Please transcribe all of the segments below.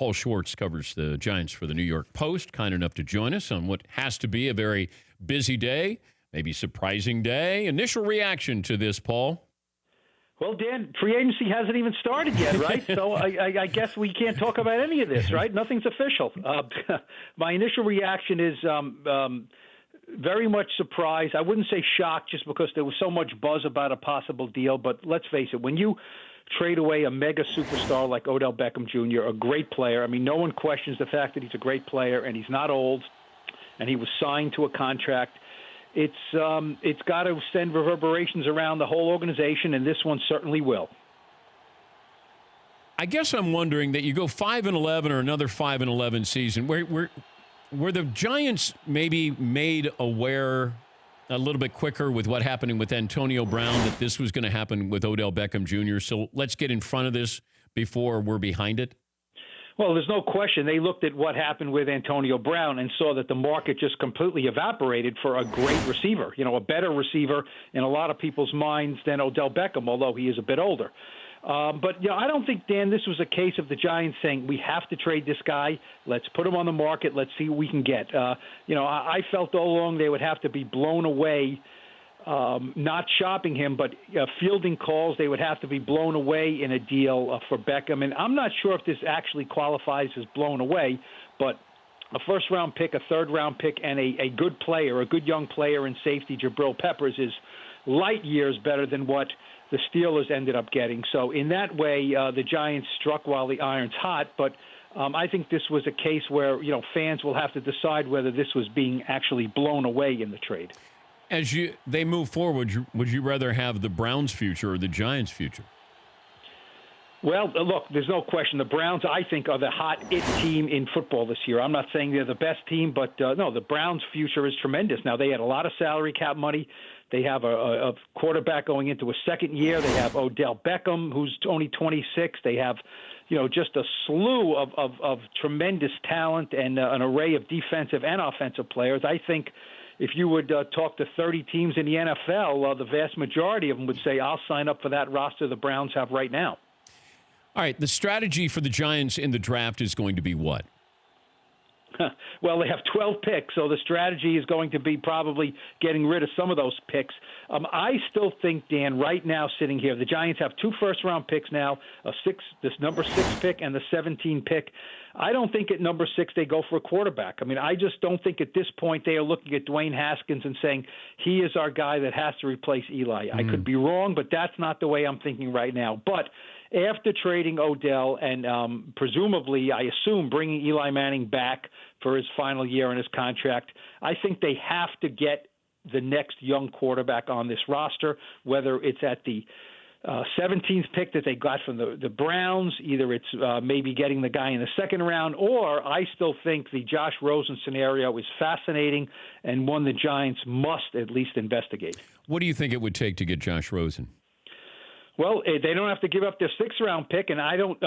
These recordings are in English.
Paul Schwartz covers the Giants for the New York Post, kind enough to join us on what has to be a very busy day, maybe surprising day. Initial reaction to this, Paul? Well, Dan, free agency hasn't even started yet, right? So I guess we can't talk about any of this, right? Nothing's official. My initial reaction is very much surprised. I wouldn't say shocked just because there was so much buzz about a possible deal, but let's face it, when you trade away a mega superstar like Odell Beckham Jr., a great player, I mean, no one questions the fact that he's a great player and he's not old and he was signed to a contract. It's got to send reverberations around the whole organization, and this one certainly will. I guess I'm wondering that you go 5-11 or another 5-11 season. Were the Giants maybe made aware a little bit quicker with what happening with Antonio Brown that this was going to happen with Odell Beckham Jr.? So let's get in front of this before we're behind it. Well, there's no question. They looked at what happened with Antonio Brown and saw that the market just completely evaporated for a great receiver, a better receiver in a lot of people's minds than Odell Beckham, although he is a bit older. But I don't think, Dan, this was a case of the Giants saying, we have to trade this guy. Let's put him on the market. Let's see what we can get. I felt all along they would have to be blown away, not shopping him, but fielding calls. They would have to be blown away in a deal for Beckham. And I'm not sure if this actually qualifies as blown away, but a first-round pick, a third-round pick, and a good player, a good young player in safety, Jabril Peppers, is light years better than what the Steelers ended up getting. So in that way, the Giants struck while the iron's hot, but I think this was a case where, fans will have to decide whether this was being actually blown away in the trade. As they move forward, would you rather have the Browns' future or the Giants' future? Well, look, there's no question. The Browns, I think, are the hot it team in football this year. I'm not saying they're the best team, but no, the Browns' future is tremendous. Now, they had a lot of salary cap money. They have a quarterback going into a second year. They have Odell Beckham, who's only 26. They have, just a slew of tremendous talent and an array of defensive and offensive players. I think if you would talk to 30 teams in the NFL, the vast majority of them would say, I'll sign up for that roster the Browns have right now. All right, the strategy for the Giants in the draft is going to be what? Well, they have 12 picks, so the strategy is going to be probably getting rid of some of those picks. I still think, Dan, right now sitting here, the Giants have 2 first-round picks now, this number 6 pick and the 17 pick. I don't think at number 6 they go for a quarterback. I mean, I just don't think at this point they are looking at Dwayne Haskins and saying, he is our guy that has to replace Eli. I could be wrong, but that's not the way I'm thinking right now. But after trading Odell and presumably, I assume, bringing Eli Manning back for his final year in his contract, I think they have to get the next young quarterback on this roster, whether it's at the 17th pick that they got from the Browns, either it's maybe getting the guy in the second round, or I still think the Josh Rosen scenario is fascinating and one the Giants must at least investigate. What do you think it would take to get Josh Rosen? Well, they don't have to give up their 6th-round pick, and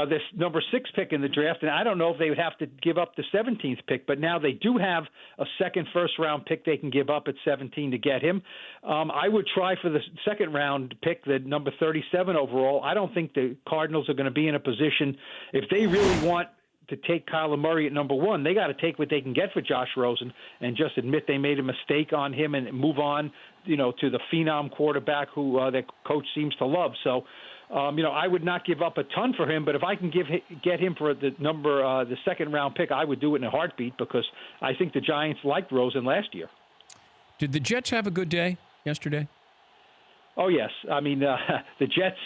this number 6 pick in the draft, and I don't know if they would have to give up the 17th pick, but now they do have a second first-round pick they can give up at 17 to get him. I would try for the second-round pick, the number 37 overall. I don't think the Cardinals are going to be in a position, if they really want to take Kyler Murray at number 1, they got to take what they can get for Josh Rosen and just admit they made a mistake on him and move on, to the phenom quarterback who their coach seems to love. So, I would not give up a ton for him, but if I can get him for the second round pick, I would do it in a heartbeat because I think the Giants liked Rosen last year. Did the Jets have a good day yesterday? Oh, yes. I mean, the Jets,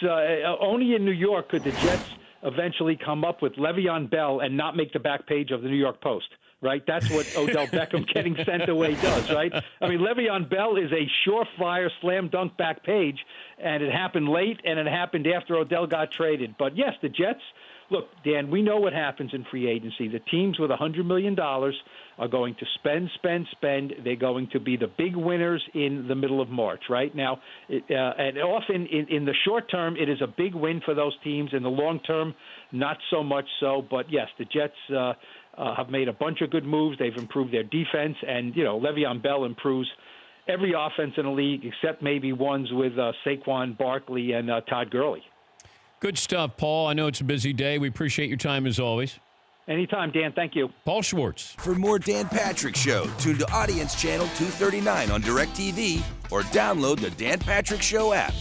only in New York could the Jets eventually come up with Le'Veon Bell and not make the back page of the New York Post, right? That's what Odell Beckham getting sent away does, right? I mean, Le'Veon Bell is a surefire slam dunk back page, and it happened late, and it happened after Odell got traded. But, yes, the Jets, look, Dan, we know what happens in free agency. The teams with $100 million are going to spend. They're going to be the big winners in the middle of March, right? Now, and often in the short term, it is a big win for those teams. In the long term, not so much so. But, yes, the Jets have made a bunch of good moves. They've improved their defense. And, Le'Veon Bell improves every offense in the league except maybe ones with Saquon Barkley and Todd Gurley. Good stuff, Paul. I know it's a busy day. We appreciate your time as always. Anytime, Dan. Thank you. Paul Schwartz. For more Dan Patrick Show, tune to Audience Channel 239 on DirecTV or download the Dan Patrick Show app.